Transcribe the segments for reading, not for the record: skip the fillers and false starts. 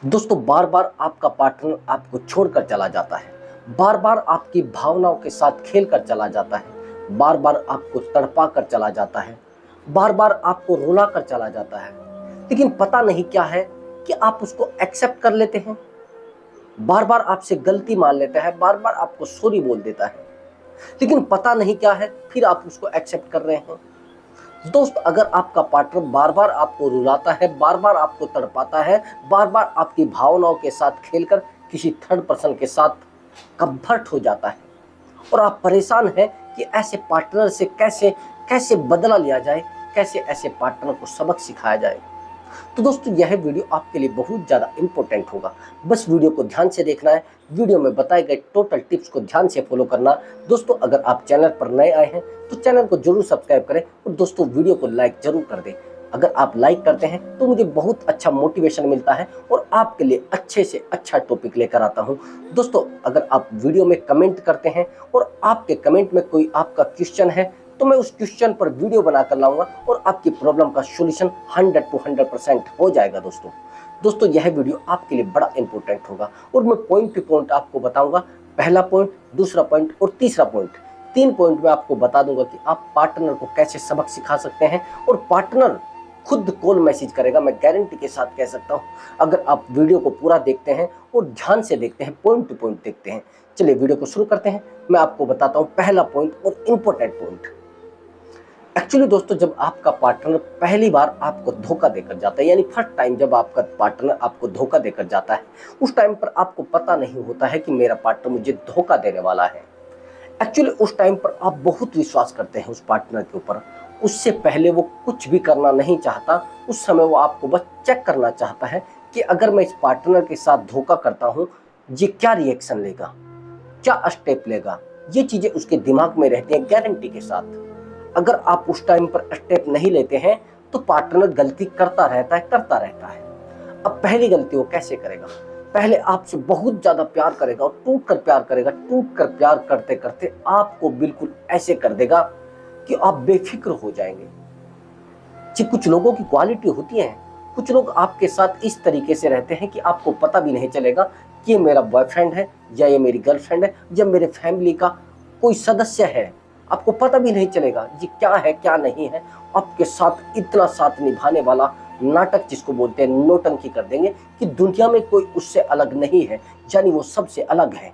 दोस्तों, बार बार आपका पार्टनर आपको छोड़कर चला जाता है, बार बार आपकी भावनाओं के साथ खेल कर चला जाता है, बार बार आपको तड़पा कर चला जाता है, बार बार आपको रुला कर चला जाता है। लेकिन पता नहीं क्या है कि आप उसको एक्सेप्ट कर लेते हैं, बार बार आपसे गलती मान लेता है, बार बार आपको सॉरी बोल देता है, लेकिन पता नहीं क्या है फिर आप उसको एक्सेप्ट कर रहे हैं। दोस्त, अगर आपका पार्टनर बार बार आपको रुलाता है, बार बार आपको तड़पाता है, बार बार आपकी भावनाओं के साथ खेलकर किसी थर्ड पर्सन के साथ कन्वर्ट हो जाता है और आप परेशान हैं कि ऐसे पार्टनर से कैसे कैसे बदला लिया जाए, कैसे ऐसे पार्टनर को सबक सिखाया जाए। तो दोस्तों, यह वीडियो आपके लिए बहुत ज़्यादा इंपॉर्टेंट होगा। बस वीडियो को ध्यान से देखना है, वीडियो में बताए गए टोटल टिप्स को ध्यान से फॉलो करना। दोस्तों, अगर आप चैनल पर नए आए हैं तो चैनल को जरूर सब्सक्राइब करें और दोस्तों वीडियो को लाइक जरूर कर दें। अगर आप लाइक करते हैं तो मुझे बहुत अच्छा मोटिवेशन मिलता है और आपके लिए अच्छे से अच्छा टॉपिक लेकर आता हूं। दोस्तों, अगर आप वीडियो में कमेंट करते हैं और आपके कमेंट में कोई आपका क्वेश्चन है तो मैं उस क्वेश्चन पर वीडियो बनाकर लाऊंगा और आपकी प्रॉब्लम का सॉल्यूशन 100 to 100% हो जाएगा। दोस्तों यह वीडियो आपके लिए बड़ा इंपॉर्टेंट होगा और मैं पॉइंट टू पॉइंट आपको बताऊंगा। पहला पॉइंट, दूसरा पॉइंट और तीसरा पॉइंट, 3 पॉइंट में आपको बता दूंगा कि आप पार्टनर को कैसे सबक सिखा सकते हैं और पार्टनर खुद कॉल मैसेज करेगा। मैं गारंटी के साथ कह सकता हूं, अगर आप वीडियो को पूरा देखते हैं और ध्यान से देखते हैं, पॉइंट टू पॉइंट देखते हैं। चलिए वीडियो को शुरू करते हैं। मैं आपको बताता हूं पहला पॉइंट और इंपॉर्टेंट पॉइंट। एक्चुअली दोस्तों, जब आपका पार्टनर पहली बार आपको धोखा देकर जाता है, यानी फर्स्ट टाइम जब आपका पार्टनर आपको धोखा देकर जाता है, उस टाइम पर आपको पता नहीं होता है कि मेरा पार्टनर मुझे धोखा देने वाला है। एक्चुअली उस टाइम पर आप बहुत विश्वास करते हैं उस पार्टनर के ऊपर। उससे पहले वो कुछ भी करना नहीं चाहता। उस समय वो आपको बस चेक करना चाहता है कि अगर मैं इस पार्टनर के साथ धोखा करता हूँ, ये क्या रिएक्शन लेगा, क्या स्टेप लेगा। ये चीजें उसके दिमाग में रहती हैं गारंटी के साथ। अगर आप उस टाइम पर स्टेप नहीं लेते हैं तो पार्टनर गलती करता रहता है। अब पहली गलती वो कैसे करेगा? पहले आपसे बहुत ज्यादा प्यार करेगा और टूट कर प्यार करेगा। टूट कर प्यार करते करते आपको बिल्कुल ऐसे कर देगा कि आप बेफिक्र हो जाएंगे। जी, कुछ लोगों की क्वालिटी होती है, कुछ लोग आपके साथ इस तरीके से रहते हैं कि आपको पता भी नहीं चलेगा कि ये मेरा बॉयफ्रेंड है या ये मेरी गर्लफ्रेंड है या मेरे फैमिली का कोई सदस्य है। आपको पता भी नहीं चलेगा ये क्या है क्या नहीं है। आपके साथ इतना साथ निभाने वाला नाटक, जिसको बोलते हैं नौटंकी, कर देंगे कि दुनिया में कोई उससे अलग नहीं है, यानी वो सबसे अलग है।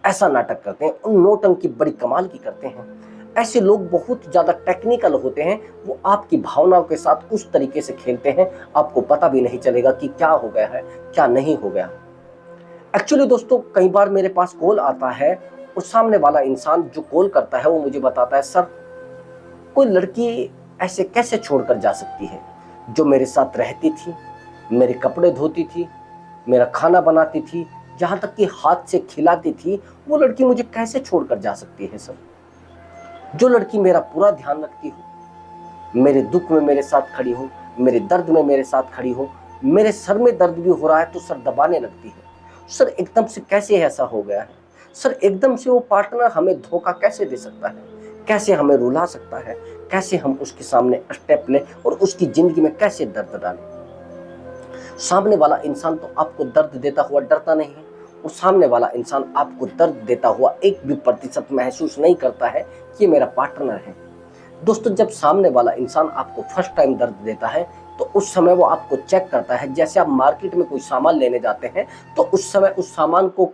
ऐसा नाटक करते हैं और नौटंकी बड़ी कमाल की करते हैं। ऐसे लोग बहुत ज्यादा टेक्निकल होते हैं। वो आपकी भावनाओं के साथ उस तरीके से खेलते हैं, आपको पता भी नहीं चलेगा कि क्या हो गया है क्या नहीं हो गया। एक्चुअली दोस्तों, कई बार मेरे पास कॉल आता है और सामने वाला इंसान जो कॉल करता है वो मुझे बताता है, सर कोई लड़की ऐसे कैसे छोड़कर जा सकती है, जो मेरे साथ रहती थी, मेरे कपड़े धोती थी, मेरा खाना बनाती थी, यहाँ तक कि हाथ से खिलाती थी, वो लड़की मुझे कैसे छोड़कर जा सकती है सर? जो लड़की मेरा पूरा ध्यान रखती हो, मेरे दुख में मेरे साथ खड़ी हो, मेरे दर्द में मेरे साथ खड़ी हो, मेरे सर में दर्द भी हो रहा है तो सर दबाने लगती है। सर एकदम से कैसे ऐसा हो गया है? सर एकदम से वो पार्टनर हमें धोखा कैसे दे सकता है, कैसे हमें रुला सकता है, कैसे हम उसके सामने स्टेप लें और उसकी जिंदगी में कैसे दर्द डालें? सामने वाला इंसान तो आपको दर्द देता हुआ डरता नहीं है और सामने वाला इंसान आपको दर्द देता हुआ 1% भी महसूस नहीं करता है कि ये मेरा पार्टनर है। दोस्तों, जब सामने वाला इंसान आपको फर्स्ट टाइम दर्द देता है तो उस समय वो आपको चेक करता है। जैसे आप मार्केट में कोई सामान लेने जाते हैं तो उस समय उस सामान को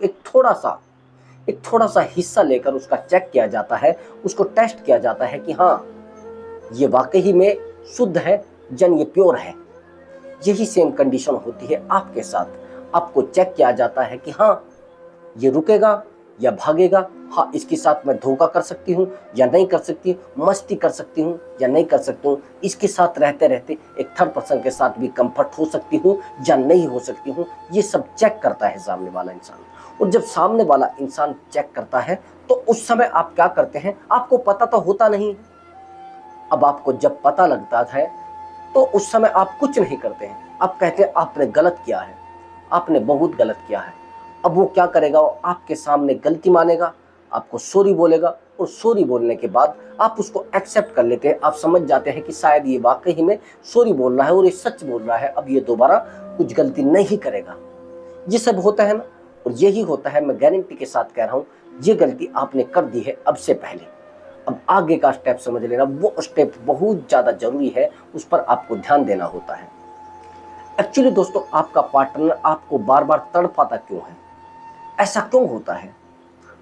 एक थोड़ा सा हिस्सा लेकर उसका चेक किया जाता है, उसको टेस्ट किया जाता है कि हाँ ये वाकई में शुद्ध है, जन ये प्योर है। यही सेम कंडीशन होती है आपके साथ। आपको चेक किया जाता है कि हाँ ये रुकेगा या भागेगा, हाँ इसके साथ मैं धोखा कर सकती हूँ या नहीं कर सकती, मस्ती कर सकती हूँ या नहीं कर सकती हूँ, इसके साथ रहते रहते एक थर्ड पर्सन के साथ भी कंफर्ट हो सकती हूँ या नहीं हो सकती हूँ। ये सब चेक करता है सामने वाला इंसान। और जब सामने वाला इंसान चेक करता है तो उस समय आप क्या करते हैं? आपको पता तो होता नहीं। अब आपको जब पता लगता है तो उस समय आप कुछ नहीं करते हैं। आप कहते हैं आपने गलत किया है, आपने बहुत गलत किया है। अब वो क्या करेगा? वो आपके सामने गलती मानेगा, आपको सॉरी बोलेगा और सॉरी बोलने के बाद आप उसको एक्सेप्ट कर लेते हैं। आप समझ जाते हैं कि शायद ये वाकई में सॉरी बोल रहा है और ये सच बोल रहा है, अब ये दोबारा कुछ गलती नहीं करेगा। ये सब होता है ना, और यही होता है, मैं गारंटी के साथ कह रहा हूँ, ये गलती आपने कर दी है अब से पहले। अब आगे का स्टेप समझ लेना, वो स्टेप बहुत ज़्यादा जरूरी है, उस पर आपको ध्यान देना होता है। एक्चुअली दोस्तों, आपका पार्टनर आपको बार बार तड़पाता क्यों है? ऐसा क्यों होता है?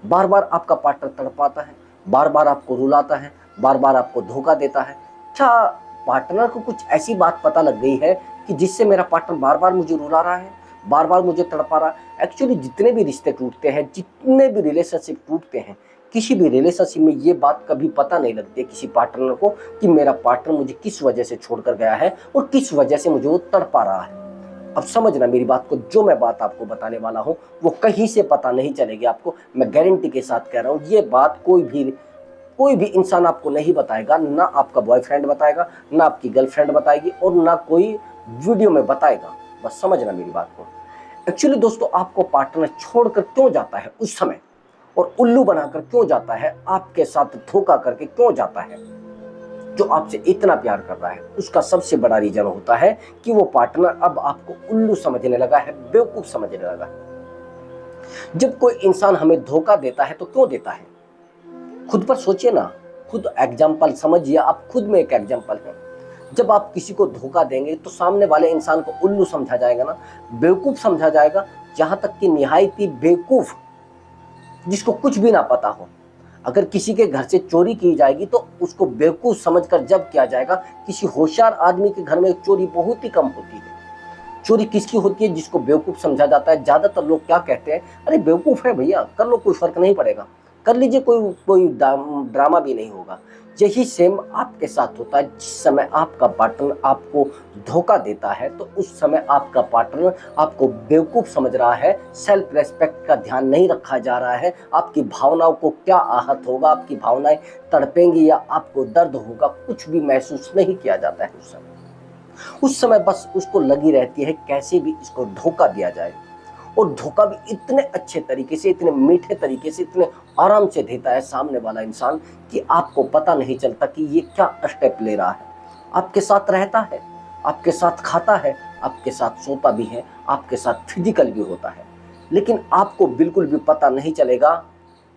बार बार आपका पार्टनर तड़पाता है, बार बार आपको रुलाता है, बार बार आपको धोखा देता है। क्या पार्टनर को कुछ ऐसी बात पता लग गई है कि जिससे मेरा पार्टनर बार बार मुझे रुला रहा है, बार बार मुझे तड़पा रहा है? एक्चुअली जितने भी रिश्ते टूटते हैं, जितने भी रिलेशनशिप टूटते हैं, किसी भी रिलेशनशिप में ये बात कभी पता नहीं लगती है किसी पार्टनर को कि मेरा पार्टनर मुझे किस वजह से छोड़कर गया है और किस वजह से मुझे वो तड़पा रहा है। अब समझना मेरी बात को, जो मैं बात आपको बताने वाला हूँ वो कहीं से पता नहीं चलेगी आपको, मैं गारंटी के साथ कह रहा हूँ। ये बात कोई भी इंसान आपको नहीं बताएगा, ना आपका बॉयफ्रेंड बताएगा, ना आपकी गर्लफ्रेंड बताएगी, और ना कोई वीडियो में बताएगा। बस समझना मेरी बात को। एक्चुअली दोस्तों, आपको पार्टनर छोड़कर क्यों जाता है उस समय, और उल्लू बनाकर क्यों जाता है, आपके साथ धोखा करके क्यों जाता है? जो आपसे इतना प्यार कर रहा है, उसका सबसे बड़ा रीजन होता है कि वो पार्टनर अब आपको उल्लू समझने लगा है, बेवकूफ समझने लगा है। जब कोई इंसान हमें धोखा देता है तो क्यों देता है? खुद पर सोचिए ना, खुद एग्जाम्पल समझिए, आप खुद में एक एग्जाम्पल है। जब आप किसी को धोखा देंगे तो सामने वाले इंसान को उल्लू समझा जाएगा ना, बेवकूफ समझा जाएगा, जहां तक कि निहायती बेवकूफ, जिसको कुछ भी ना पता हो। अगर किसी के घर से चोरी की जाएगी तो उसको बेवकूफ समझकर जब किया जाएगा, किसी होशियार आदमी के घर में चोरी बहुत ही कम होती है। चोरी किसकी होती है? जिसको बेवकूफ समझा जाता है। ज्यादातर लोग क्या कहते हैं, अरे बेवकूफ है भैया, कर लो, कोई फर्क नहीं पड़ेगा, कर लीजिए, कोई ड्रामा भी नहीं होगा। यही सेम आपके साथ होता है। जिस समय आपका पार्टनर आपको धोखा देता है तो उस समय आपका पार्टनर आपको बेवकूफ समझ रहा है, सेल्फ रेस्पेक्ट का ध्यान नहीं रखा जा रहा है, आपकी भावनाओं को क्या आहत होगा, आपकी भावनाएं तड़पेंगी या आपको दर्द होगा, कुछ भी महसूस नहीं किया जाता है उस समय बस उसको लगी रहती है कैसे भी इसको धोखा दिया जाए, और धोखा भी इतने अच्छे तरीके से, इतने मीठे तरीके से, इतने आराम से देता है सामने वाला इंसान कि आपको पता नहीं चलता कि ये क्या स्टेप ले रहा है। आपके साथ रहता है, आपके साथ खाता है, आपके साथ सोता भी है, आपके साथ फिजिकल भी होता है, लेकिन आपको बिल्कुल भी पता नहीं चलेगा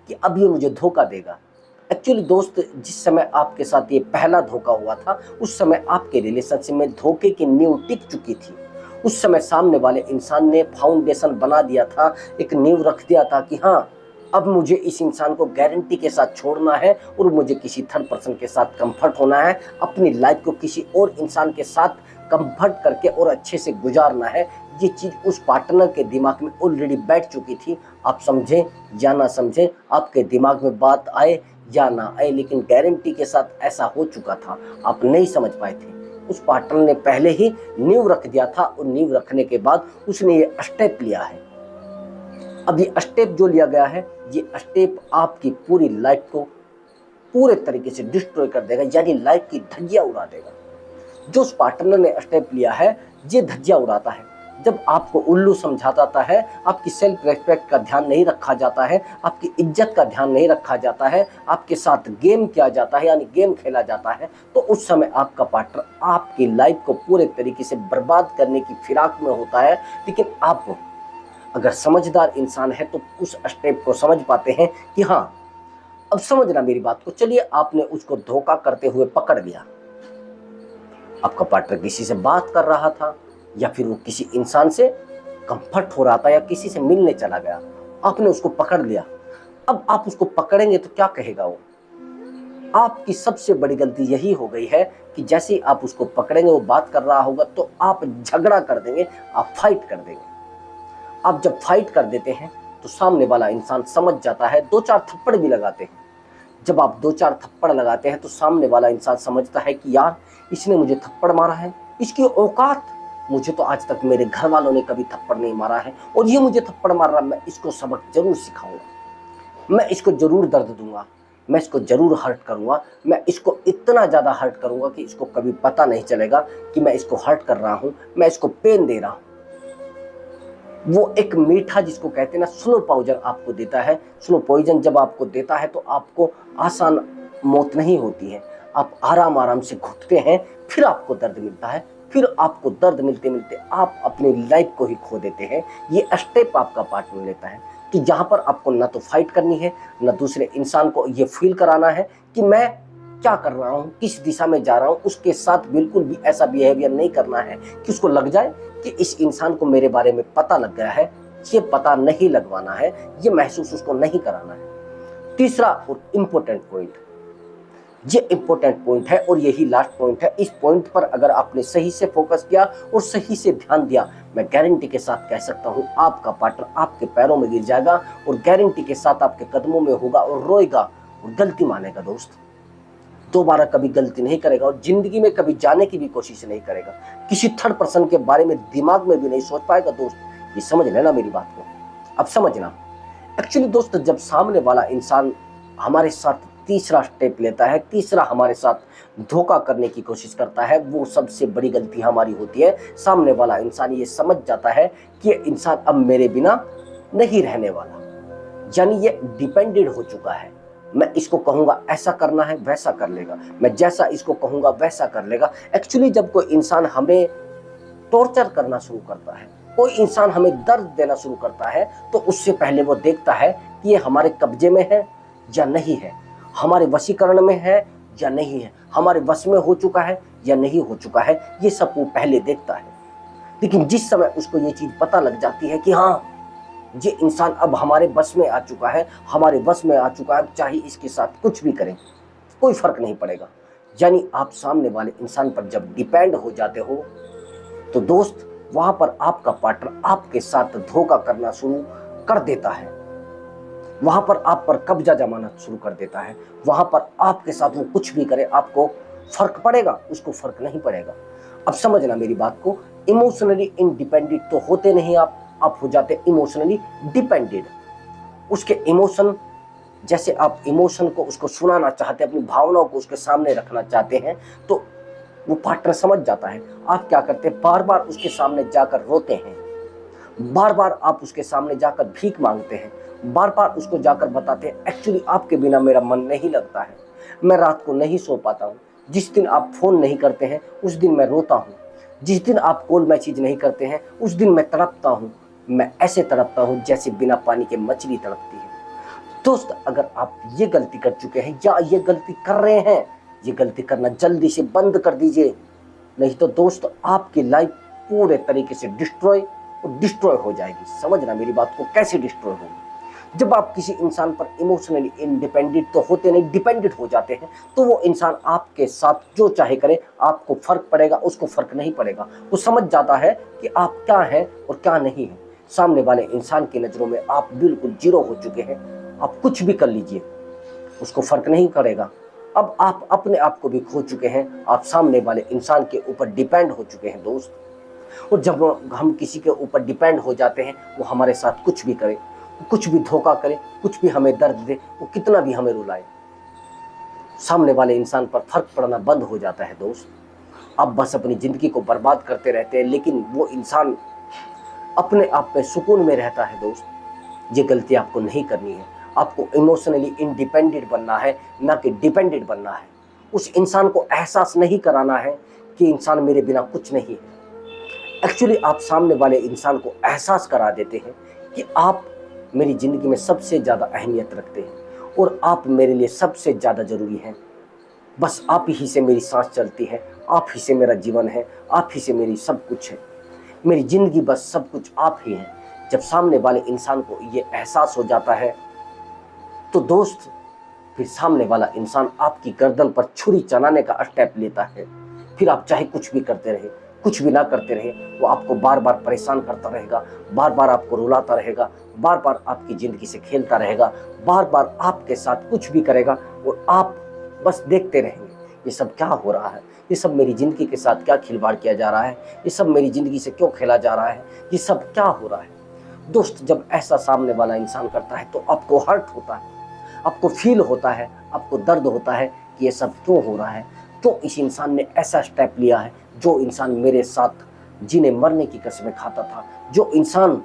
कि अब ये मुझे धोखा देगा। एक्चुअली दोस्त, जिस समय आपके साथ ये पहला धोखा हुआ था, उस समय आपके रिलेशनशिप में धोखे की नींव टिक चुकी थी। उस समय सामने वाले इंसान ने फाउंडेशन बना दिया था, एक नींव रख दिया था कि हाँ, अब मुझे इस इंसान को गारंटी के साथ छोड़ना है और मुझे किसी थर्ड पर्सन के साथ कंफर्ट होना है, अपनी लाइफ को किसी और इंसान के साथ कंफर्ट करके और अच्छे से गुजारना है। ये चीज़ उस पार्टनर के दिमाग में ऑलरेडी बैठ चुकी थी। आप समझें या ना समझें, आपके दिमाग में बात आए या ना आए, लेकिन गारंटी के साथ ऐसा हो चुका था, आप नहीं समझ पाए थे। उस पार्टनर ने पहले ही नींव रख दिया था, और नींव रखने के बाद उसने ये स्टेप लिया है। अब ये स्टेप जो लिया गया है, ये स्टेप आपकी पूरी लाइफ को पूरे तरीके से डिस्ट्रॉय कर देगा, यानी लाइफ की धज्जियां उड़ा देगा। जो उस पार्टनर ने स्टेप लिया है, ये धज्जियां उड़ाता है। जब आपको उल्लू समझा जाता है, आपकी सेल्फ रेस्पेक्ट का ध्यान नहीं रखा जाता है, आपकी इज्जत का ध्यान नहीं रखा जाता है, आपके साथ गेम किया जाता है, यानी गेम खेला जाता है, तो उस समय आपका पार्टनर आपकी लाइफ को पूरे तरीके से बर्बाद करने की फिराक में होता है। लेकिन आप अगर समझदार इंसान है तो उस स्टेप को समझ पाते हैं कि हाँ, अब समझना मेरी बात को। चलिए, आपने उसको धोखा करते हुए पकड़ लिया। आपका पार्टनर किसी से बात कर रहा था, या फिर वो किसी इंसान से कंफर्ट हो रहा था, या किसी से मिलने चला गया, आपने उसको पकड़ लिया। अब आप उसको पकड़ेंगे तो क्या कहेगा वो? आपकी सबसे बड़ी गलती यही हो गई है कि जैसे ही आप उसको पकड़ेंगे, वो बात कर रहा होगा तो आप झगड़ा कर देंगे, आप फाइट कर देंगे। आप जब फाइट कर देते हैं तो सामने वाला इंसान समझ जाता है, 2-4 थप्पड़ भी लगाते हैं। जब आप 2-4 थप्पड़ लगाते हैं तो सामने वाला इंसान समझता है कि यार, इसने मुझे थप्पड़ मारा है, इसकी औकात, मुझे तो आज तक मेरे घर वालों ने कभी थप्पड़ नहीं मारा है, और ये मुझे थप्पड़ मार रहा है, मैं इसको सबक जरूर सिखाऊंगा, मैं इसको जरूर दर्द दूंगा, मैं इसको जरूर हर्ट करूंगा, मैं इसको इतना ज़्यादा हर्ट करूंगा कि इसको कभी पता नहीं चलेगा कि मैं इसको हर्ट कर रहा हूं, मैं इसको पेन दे रहा हूं। वो एक मीठा, जिसको कहते हैं ना, स्लो पॉइजन आपको देता है। स्लो पॉइजन जब आपको देता है तो आपको आसान मौत नहीं होती है, आप आराम आराम से घुटते हैं, फिर आपको दर्द मिलता है, फिर आपको दर्द मिलते मिलते आप अपनी लाइफ को ही खो देते हैं। ये स्टेप आपका पार्टनर लेता है कि जहां पर आपको ना तो फाइट करनी है, ना दूसरे इंसान को ये फील कराना है कि मैं क्या कर रहा हूँ, किस दिशा में जा रहा हूँ। उसके साथ बिल्कुल भी ऐसा बिहेवियर नहीं करना है कि उसको लग जाए कि इस इंसान को मेरे बारे में पता लग गया है। ये पता नहीं लगवाना है, ये महसूस उसको नहीं कराना है। तीसरा और इम्पोर्टेंट पॉइंट, ये इंपॉर्टेंट पॉइंट है और यही लास्ट पॉइंट है। इस पॉइंट पर अगर आपने सही से फोकस किया और सही से ध्यान दिया, मैं गारंटी के साथ कह सकता हूं आपका पार्टनर आपके पैरों में गिर जाएगा और गारंटी के साथ आपके कदमों में होगा और रोएगा और गलती मानेगा दोस्त। दोबारा कभी गलती नहीं करेगा और जिंदगी में कभी जाने की भी कोशिश नहीं करेगा। किसी थर्ड पर्सन के बारे में दिमाग में भी नहीं सोच पाएगा दोस्त। ये समझ लेना मेरी बात को, अब समझना। एक्चुअली दोस्त, जब सामने वाला इंसान हमारे साथ तीसरा स्टेप लेता है, तीसरा हमारे साथ धोखा करने की कोशिश करता है, वो सबसे बड़ी गलती हमारी होती है। सामने वाला इंसान ये समझ जाता है कि ये इंसान अब मेरे बिना नहीं रहने वाला, यानी ये डिपेंडेंट हो चुका है। मैं इसको कहूंगा ऐसा करना है, वैसा कर लेगा, मैं जैसा इसको कहूंगा वैसा कर लेगा। एक्चुअली जब कोई इंसान हमें टॉर्चर करना शुरू करता है, कोई इंसान हमें दर्द देना शुरू करता है, तो उससे पहले वो देखता है कि ये हमारे कब्जे में है या नहीं है, हमारे वशीकरण में है या नहीं है, हमारे वश में हो चुका है या नहीं हो चुका है। ये सब वो पहले देखता है। लेकिन जिस समय उसको ये चीज पता लग जाती है कि हाँ, ये इंसान अब हमारे बस में आ चुका है, हमारे बस में आ चुका है, चाहे इसके साथ कुछ भी करें कोई फर्क नहीं पड़ेगा। यानी आप सामने वाले इंसान पर जब डिपेंड हो जाते हो, तो दोस्त वहां पर आपका पार्टनर आपके साथ धोखा करना शुरू कर देता है, वहां पर आप पर कब्जा जमाना शुरू कर देता है। वहां पर आपके साथ वो कुछ भी करे आपको फर्क पड़ेगा, उसको फर्क नहीं पड़ेगा। अब समझना मेरी बात को, इमोशनली इंडिपेंडेंट तो होते नहीं आप हो जाते इमोशनली डिपेंडेंट। उसके इमोशन, जैसे आप इमोशन को उसको सुनाना चाहते हैं, अपनी भावनाओं को उसके सामने रखना चाहते हैं, तो वो पार्टनर समझ जाता है। आप क्या करते हैं, बार बार उसके सामने जाकर रोते हैं, बार बार आप उसके सामने जाकर भीख मांगते हैं, बार बार उसको जाकर बताते हैं एक्चुअली आपके बिना मेरा मन नहीं लगता है, मैं रात को नहीं सो पाता हूँ, जिस दिन आप फोन नहीं करते हैं उस दिन मैं रोता हूँ, जिस दिन आप कॉल मैसेज नहीं करते हैं उस दिन मैं तड़पता हूँ, मैं ऐसे तड़पता हूँ जैसे बिना पानी के मछली तड़पती है। दोस्त, अगर आप ये गलती कर चुके हैं या ये गलती कर रहे हैं, ये गलती करना जल्दी से बंद कर दीजिए, नहीं तो दोस्त आपकी लाइफ पूरे तरीके से डिस्ट्रॉय हो जाएगी। समझना मेरी बात को, कैसे डिस्ट्रॉय होगी। जब आप किसी इंसान पर इमोशनली इंडिपेंडेंट तो होते नहीं, डिपेंडेंट हो जाते हैं, तो वो इंसान आपके साथ जो चाहे करे, आपको फर्क पड़ेगा, उसको फर्क नहीं पड़ेगा। वो समझ जाता है कि आप क्या हैं और क्या नहीं है। सामने वाले इंसान की नज़रों में आप बिल्कुल जीरो हो चुके हैं। आप कुछ भी कर लीजिए, उसको फर्क नहीं पड़ेगा। अब आप अपने आप को भी खो चुके हैं, आप सामने वाले इंसान के ऊपर डिपेंड हो चुके हैं दोस्त। और जब हम किसी के ऊपर डिपेंड हो जाते हैं, वो हमारे साथ कुछ भी करे, कुछ भी धोखा करे, कुछ भी हमें दर्द दे, वो कितना भी हमें रुलाए, सामने वाले इंसान पर फर्क पड़ना बंद हो जाता है दोस्त। आप बस अपनी ज़िंदगी को बर्बाद करते रहते हैं, लेकिन वो इंसान अपने आप में सुकून में रहता है दोस्त। ये गलती आपको नहीं करनी है। आपको इमोशनली इंडिपेंडेंट बनना है, ना कि डिपेंडेंट बनना है। उस इंसान को एहसास नहीं कराना है कि इंसान मेरे बिना कुछ नहीं है। एक्चुअली आप सामने वाले इंसान को एहसास करा देते हैं कि आप मेरी ज़िंदगी में सबसे ज़्यादा अहमियत रखते हैं और आप मेरे लिए सबसे ज़्यादा ज़रूरी हैं। बस आप ही से मेरी सांस चलती है, आप ही से मेरा जीवन है, आप ही से मेरी सब कुछ है, मेरी ज़िंदगी बस सब कुछ आप ही हैं। जब सामने वाले इंसान को ये एहसास हो जाता है, तो दोस्त फिर सामने वाला इंसान आपकी गर्दन पर छुरी चलाने का स्टेप लेता है। फिर आप चाहे कुछ भी करते रहे, कुछ भी ना करते रहे, वो आपको बार बार परेशान करता रहेगा, बार बार आपको रुलाता रहेगा, बार बार आपकी ज़िंदगी से खेलता रहेगा, बार बार आपके साथ कुछ भी करेगा और आप बस देखते रहेंगे। ये सब क्या हो रहा है, ये सब मेरी ज़िंदगी के साथ क्या खिलवाड़ किया जा रहा है, ये सब मेरी ज़िंदगी से क्यों खेला जा रहा है, ये सब क्या हो रहा है। दोस्त, जब ऐसा सामने वाला इंसान करता है तो आपको हर्ट होता है, आपको फील होता है, आपको दर्द होता है कि ये सब क्यों हो रहा है, क्यों इस इंसान ने ऐसा स्टेप लिया है। जो इंसान मेरे साथ जीने मरने की कसमें खाता था, जो इंसान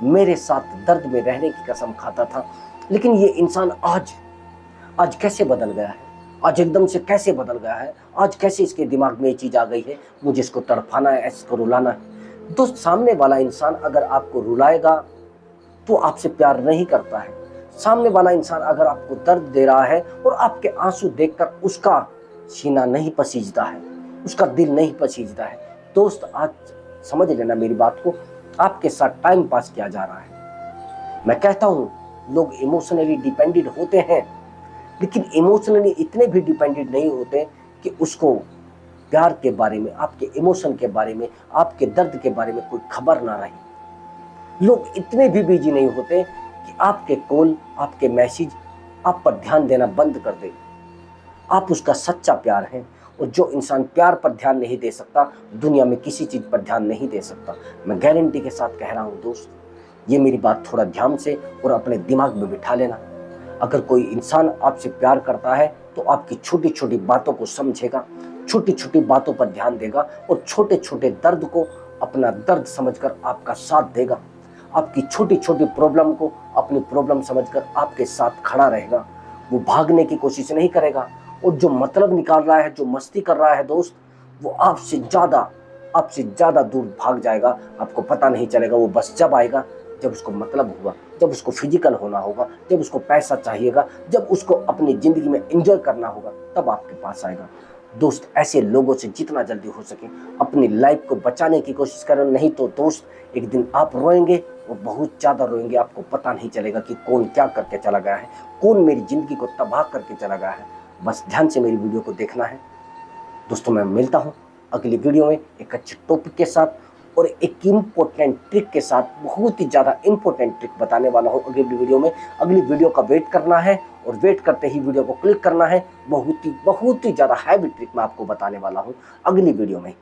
मेरे साथ दर्द में रहने की कसम खाता था, लेकिन ये इंसान आज कैसे बदल गया है। आज एकदम से कैसे बदल गया है, आज कैसे इसके दिमाग में ये चीज़ आ गई है, मुझे इसको तड़पाना है, इसको रुलाना है। दोस्त, सामने वाला इंसान अगर आपको रुलाएगा तो आपसे प्यार नहीं करता है। सामने वाला इंसान अगर आपको दर्द दे रहा है और आपके आंसू देखकर उसका सीना नहीं पसीजता है, उसका दिल नहीं पसीजता है। दोस्त, आज समझ लेना मेरी बात को, आपके साथ टाइम पास किया जा रहा है। मैं कहता हूँ लोग इमोशनली डिपेंडेंट होते हैं, लेकिन इमोशनली इतने भी डिपेंडेंट नहीं होते कि उसको प्यार के बारे में, आपके इमोशन के बारे में, आपके दर्द के बारे में कोई खबर ना रहे। लोग इतने भी बिजी नहीं होते कि आपके कॉल, आपके मैसेज आप पर ध्यान देना बंद कर दे। आप उसका सच्चा प्यार है, और जो इंसान प्यार पर ध्यान नहीं दे सकता, दुनिया में किसी चीज़ पर ध्यान नहीं दे सकता। मैं गारंटी के साथ कह रहा हूँ दोस्त, ये मेरी बात थोड़ा ध्यान से और अपने दिमाग में बिठा लेना। अगर कोई इंसान आपसे प्यार करता है तो आपकी छोटी छोटी बातों को समझेगा, छोटी छोटी बातों पर ध्यान देगा, और छोटे छोटे दर्द को अपना दर्द समझकर आपका साथ देगा। आपकी छोटी छोटी प्रॉब्लम को अपनी प्रॉब्लम समझकर आपके साथ खड़ा रहेगा। वो भागने की कोशिश नहीं करेगा, और जो मतलब निकाल रहा है, जो मस्ती कर रहा है दोस्त, वो आपसे ज़्यादा दूर भाग जाएगा। आपको पता नहीं चलेगा। वो बस जब आएगा जब उसको मतलब होगा, जब उसको फिजिकल होना होगा, जब उसको पैसा चाहिएगा, जब उसको अपनी ज़िंदगी में एंजॉय करना होगा, तब आपके पास आएगा। दोस्त, ऐसे लोगों से जितना जल्दी हो सके अपनी लाइफ को बचाने की कोशिश करें, नहीं तो दोस्त एक दिन आप रोएंगे और बहुत ज़्यादा रोएंगे। आपको पता नहीं चलेगा कि कौन क्या करके चला गया है, कौन मेरी ज़िंदगी को तबाह करके चला गया है। बस ध्यान से मेरी वीडियो को देखना है। दोस्तों, मैं मिलता हूँ अगली वीडियो में एक अच्छे टॉपिक के साथ और एक इम्पोर्टेंट ट्रिक के साथ। बहुत ही ज़्यादा इम्पोर्टेंट ट्रिक बताने वाला हूँ अगली वीडियो में। अगली वीडियो का वेट करना है, और वेट करते ही वीडियो को क्लिक करना है। बहुत ही ज़्यादा हैवी ट्रिक मैं आपको बताने वाला हूँ अगली वीडियो में।